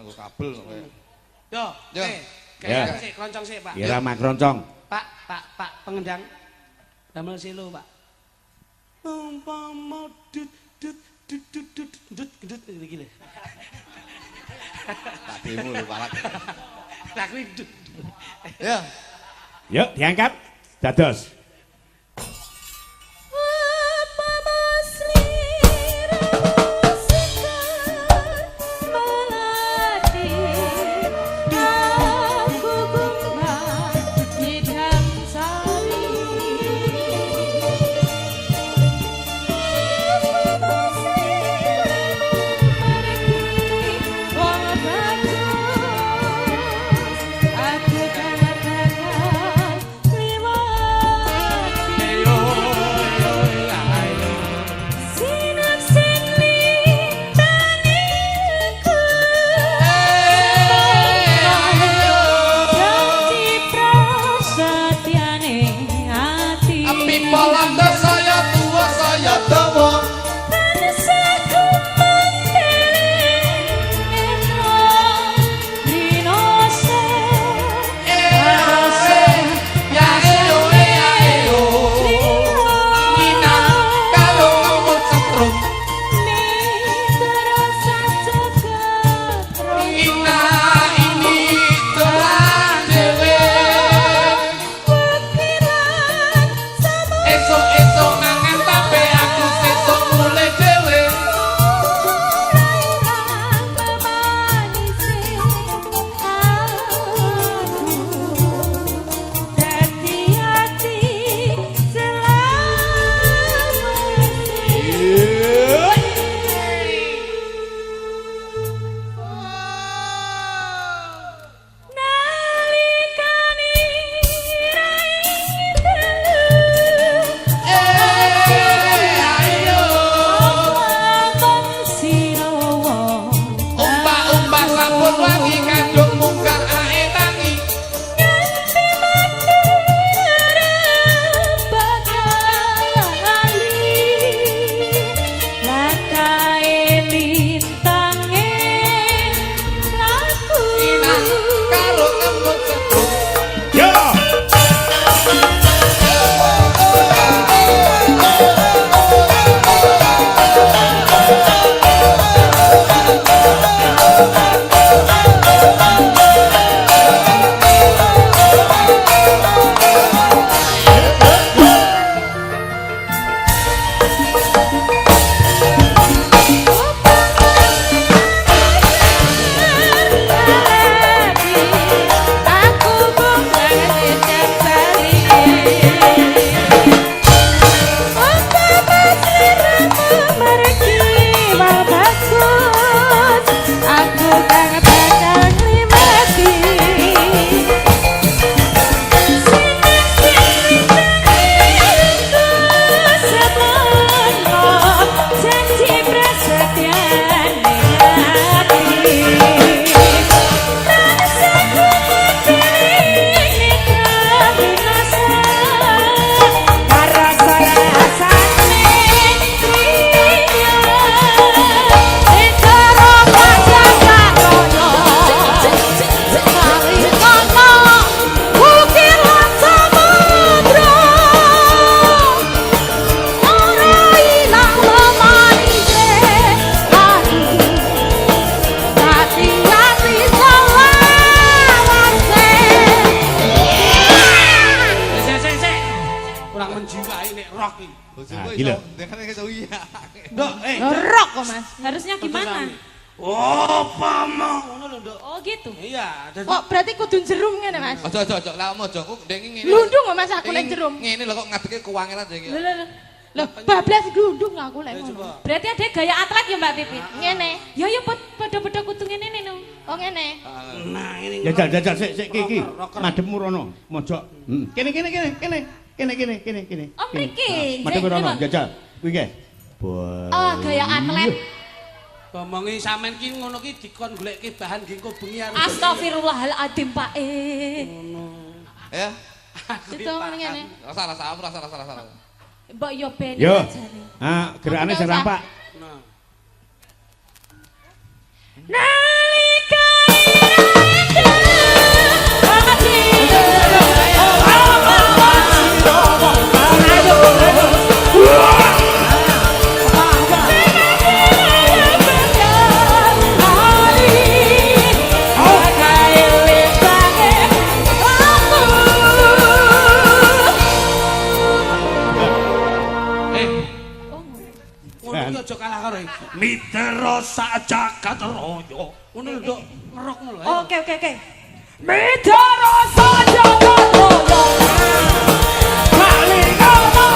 nganggo kabel kowe. Yo. Yo. Kayak sik kroncong sik, Pak. Irama kroncong. Pak pengendang. Damel silo, Pak. Umpama dut iki lho. Tak demo lho palak. Lah kuwi dut. Ya. Yuk diangkat. Dados. Gila. Rock kok Mas. Harusnya gimana? Oh, pamong ngono lho, Nduk. Oh gitu. Iya, kok berarti kudu jerum ngene Mas. Aja lah ojo kok ndek ngene. Glundung kok Mas aku nek jerum. Ngene lho kok ngadeke kuwangelan iki. Loh, bablas glundung aku lek ngono. Berarti ada gaya atlet ya Mbak Pipit? Ngene. Ya padha-padha kudu ngene no. Oh ngene. Nah, ini. Jajal sik iki. Madhepmu rono, mojok. Kene. Oh mriki. Madhep rono, jajal. Kuwi ge. Oh, gaya atlet. Ngomongi sampean ki ngono ki dikon goleke bahan nggo bengi arep. Astagfirullahaladzim Pak. Ngono. Ya. Itu ngene. Rasa. Mbok yo ben Yo. Ah, gerakane sing rampak. Nah. Nalika Mitra sak jagat raya. Ngono lho, Nduk. Ngerok ngono lho. Oke. Mitra sak jagat raya. Kali ngono.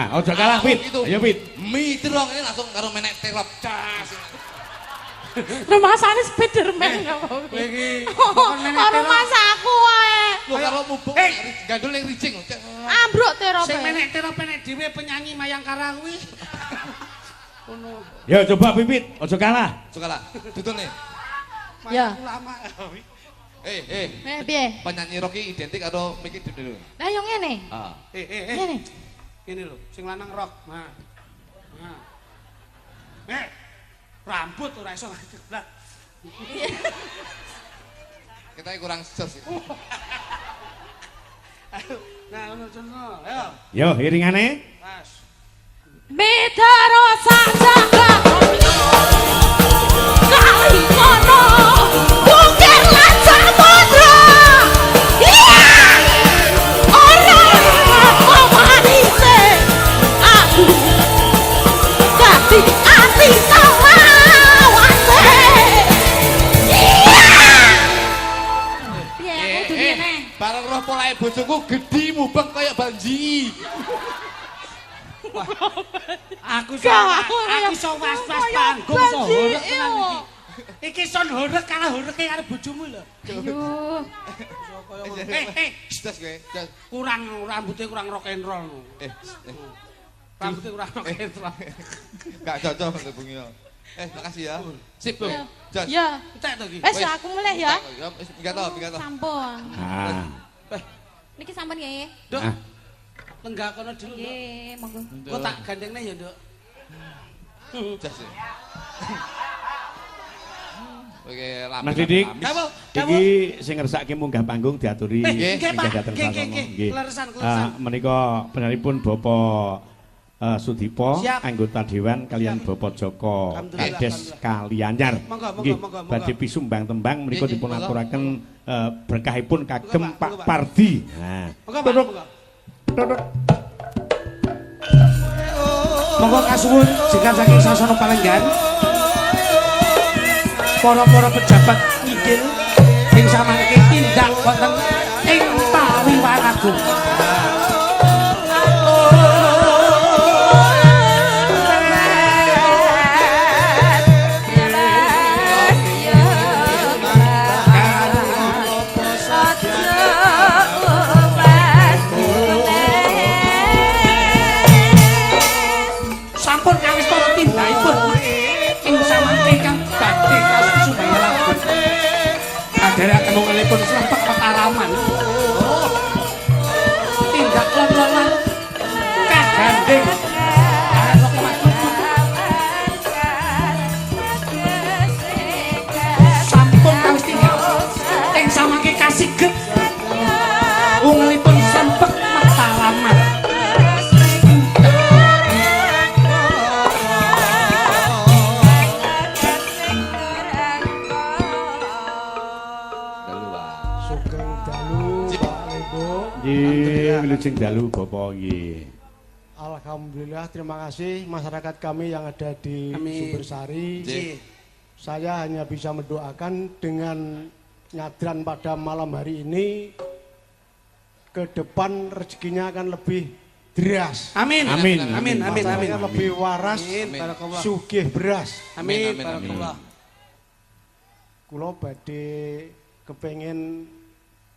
Ojo kalah, Pit. Ayo, Pit. Mitra ini langsung karo menek telop cas. Rumasane Spiderman kok. Kowe iki Ora masaku wae. Lho kalau mubuk gandul ning rijing. Ambruk terope. sing menek teropenek dhewe penyanyi Mayangkara kuwi. Ngono. Ya coba Pipit, ojo kalah. Sukala. Dudune. Ya. Ulama. Piye? Penyanyi rock iki identik karo Miki dulu. Lah yo ngene. Ah. Ngene. Ini lho, sing lanang rock. Nah. Rambut ora iso lah. Kita kurang ses. Nah, ngono jono. Ayo. Yo, iringane. Mas. Mitra sak jagat raya. Kali ngono. Bukir lan samudra. Iya. Ora omanise. Aku dadi ati sawase. Iya. Piye aku dunene? Bareng roh polahe bojoku gedhi mubeng kaya banji. Aku iso was-was panggung iso horek tenan iki. Iki son horek kalah horeke karo bojomu lho. Ayo. Stres kowe. Kurang rambutnya kurang rock and roll. Rambutnya kurang rock and roll. Gak cocok untuk bengi. Makasih ya. Sip, Bro. Jos. Ya. Entek to iki. Wes aku mulai ya. Enggak tahu. Sampun. Ah. Niki sampun ya. Nduk. Lenggah kono dulu, Nduk. Nggih, monggo. Kok tak gandengne ya, Nduk. Jos. Oke, lambe. Mas Didik. Kamu, Iki sing ngersake munggah panggung diaturi nggih, Pak. dateng Nggih, sasono. nggih. Nggih. Kleresan. Menika penaripun Bapak Sudipo, Siap. anggota dewan kalian Bapak Joko Alhamdulillah, Kades Kalianyar. Monggo. Nggih, badhe pisumbang tembang menika Nggih, dipun monggo. aturaken berkahipun kagem Monggo, Pak Pak. Pardi. Nah, Monggo, Pak. Monggo kasuwun jikan saking sasana Palenggan. Para pejabat ngidil ing samangke tindak wonten ing pawiwanagung. Sampun kawis para tindakipun ing samangke ingkang badhe kasusun lagu. Adherekaken wongenipun Srepek Petaraman. Tindak lon-lonan kagandeng karo kemakmuran. Sampun kawis tinggal ing samangke kasiget wongenipun Srepek Petaraman. Sugeng dalu Pak Lebo. nggih wilujeng dalu Bapak nggih. Alhamdulillah, terima kasih masyarakat kami yang ada di Amin. Sumbersari. Nggih. Saya hanya bisa mendoakan dengan nyadran pada malam hari ini ke depan rezekinya akan lebih deras. Amin. Amin. Amin. Amin. Amin. Masalahnya lebih waras, Amin. Barakallah. sugih beras. Amin. Amin. Barakallah. Kulo badhe kepengen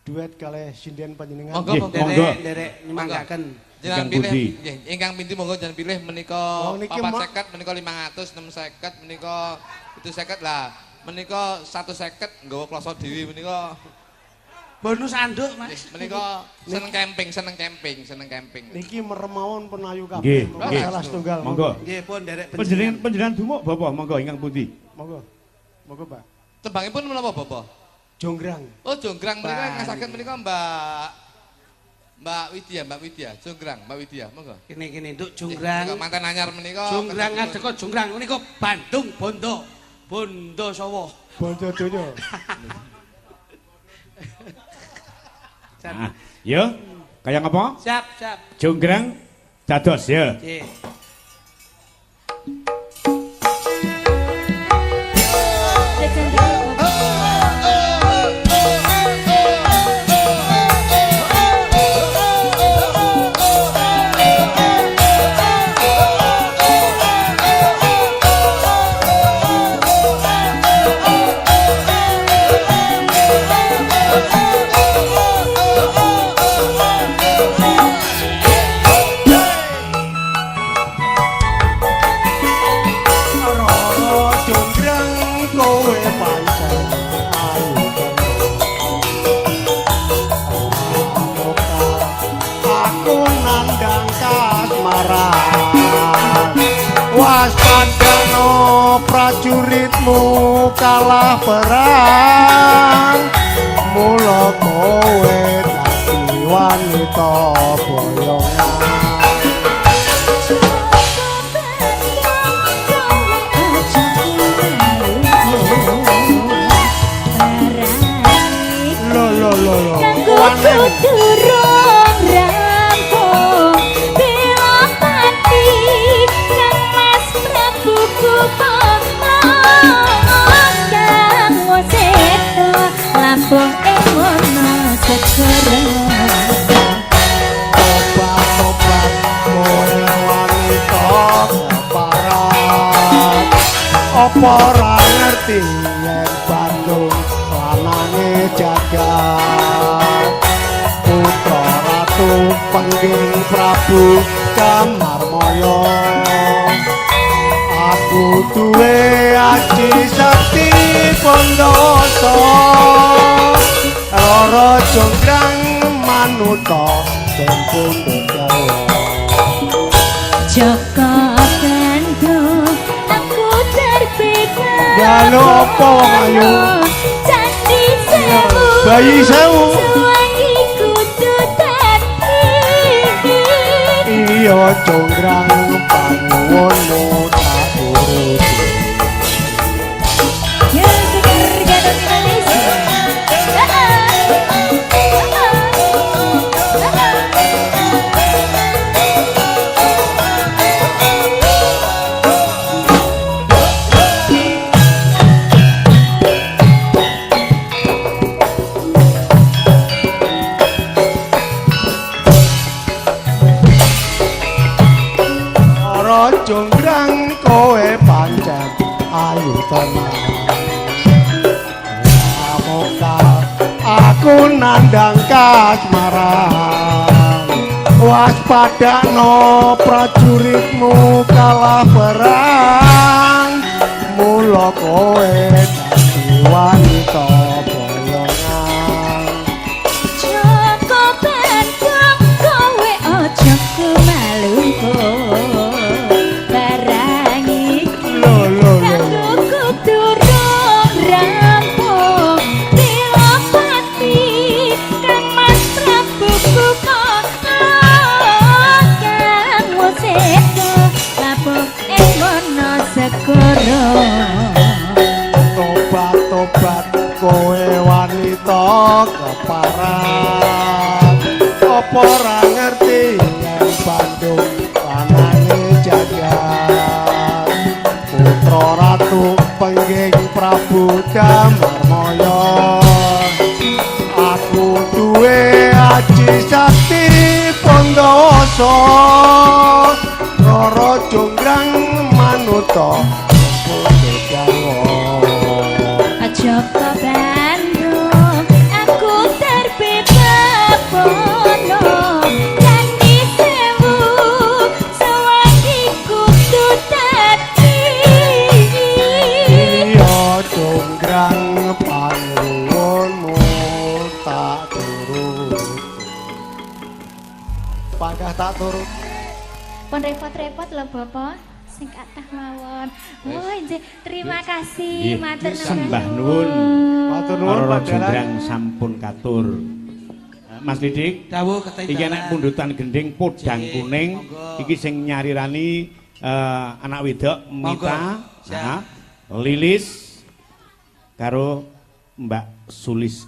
duet kalih sinden panjenengan. Monggo, Nggih, monggo. monggo. Derek nyemanggaken. Jangan Ingkang pilih, pundi? nggih, ingkang pinti monggo jangan pilih menika Oh, niki 450, menika 500, 650, menika 750 lah. Menika 150 nggawa kloso dhewe menika. Bonus anduk, Mas. Menika seneng camping. Niki meremawon penayu Nggih, kabeh. nggih. Salah setunggal. Monggo. Nggih, pun derek Panjenengan dumuk Bapak monggo ingkang pundi? Monggo. Monggo, Pak. Tembangipun menapa Bapak? Jonggrang. Oh, jonggrang menika ngasaken menika Mbak Widya, Jonggrang, Mbak Widya, monggo. Kene Nduk Jonggrang. Mantan anyar menika. Jonggrang ngadeka Jonggrang menika Bandung Bondo. Bondo Sawa. Bondo donya. Nah, yo, kaya ngapa? Siap. Jonggrang dados ya. Nggih. Waspadano prajuritmu kalah perang, mula kowe dadi wanita boyongan. Lo. Lampung emono sekarang Obat-obat kowe wanita keparat, apa ora ngerti yen Bandung lanange jagat. Putra Ratu Pengging Prabu Damarmaya, aku duwe aji sakti Pandasa. Loro Jonggrang manuta tempung Jawa. Joko Bandung aku terbebas. Jalo apa ayu? Candi sewu. Bayi sewu. Suwangi kudu dadi. Iya Jonggrang panuwunmu tak turuti. Ya seger gadot Malaysia. Jonggrang kowe pancen ayu tenan. Amoga aku nandang kasmaran, waspadano prajuritmu kalah perang, mula kowe dadi wanita boyongan. Joko Bandung kowe ojo kemalungku. Tobat kowe wanita keparat, apa ora ngerti yen Bandung lanange jagat. Putra Ratu Pengging Prabu Damarmaya, aku duwe aji sakti Pandasa. Loro Jonggrang manuta tempung Jawa. Joko Bandung aku terbebas bono. Candi sewu suwangi kudu dadi. Iya Jonggrang panuwunmu tak turuti. Pangkah tak turut. Pun repot-repot lho Bapak. Sing kathah mawon. Oh, nggih, terima kasih matur nuwun. Sembah nuwun. Matur nuwun Para Pak Jonggrang sampun katur. Mas Didik. Dawuh ketindalan. Iki enek pundutan gending podang Cik, kuning. monggo. Iki sing nyarirani anak wedok Monggo. Mita, Siap. Lilis karo Mbak Sulis